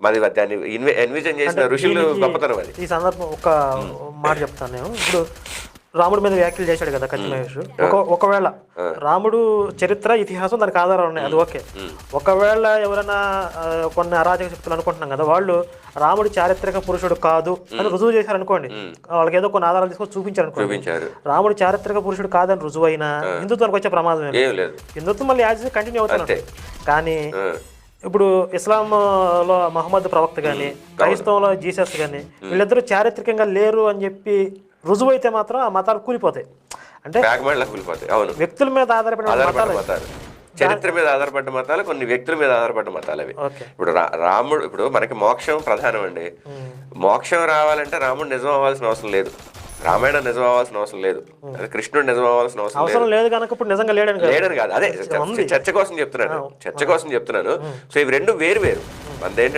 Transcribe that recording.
మరి దాన్ని ఎన్విజన్ చేసిన ఋషులు గొప్పతనం అది. ఈ సందర్భం ఒక మాట చెప్తాను నేను. ఇప్పుడు రాముడి మీద వ్యాఖ్యలు చేశాడు కదా కత్తి మహేష్. ఒకవేళ రాముడు చరిత్ర ఇతిహాసం దానికి ఆధారాలు ఉన్నాయి, అది ఓకే. ఒకవేళ ఎవరైనా కొన్ని అరాచక శక్తులు అనుకుంటున్నాం కదా, వాళ్ళు రాముడు చారిత్రక పురుషుడు కాదు అని రుజువు చేశారు అనుకోండి, వాళ్ళకి ఏదో కొన్ని ఆధారాలు తీసుకొని చూపించారు అనుకోండి, రాముడు చారిత్రక పురుషుడు కాదని రుజువు అయినా హిందుత్వానికి వచ్చే ప్రమాదం లేదు. హిందుత్వం మళ్ళీ యాజ్ కంటిన్యూ అవుతుంది. కానీ ఇప్పుడు ఇస్లాంలో మహమ్మద్ ప్రవక్త కానీ, క్రైస్తవంలో జీసస్ కానీ, వీళ్ళిద్దరూ చారిత్రకంగా లేరు అని చెప్పి రుజువు అయితే మాత్రం ఆ మతాలు కూలిపోతాయి. అంటే వ్యక్తుల మీద ఆధారపడిన మతాలు, చరిత్ర మీద ఆధారపడ్డ మతాలు, కొన్ని వ్యక్తుల మీద ఆధారపడ్డ మతాలు అవి. ఇప్పుడు రాముడు, ఇప్పుడు మనకి మోక్షం ప్రధానం అండి. మోక్షం రావాలంటే రాముడు నిజం అవ్వాల్సిన అవసరం లేదు, రామాయణం నిజం అవ్వాల్సిన అవసరం లేదు, కృష్ణుడు నిజం అవ్వాల్సిన అవసరం లేదు కనుక ఇప్పుడు నిజంగా లేడని కాదు. అదే చర్చ కోసం చెప్తున్నాను. సో ఇవి రెండు వేరు వేరు. మనదేంటంటే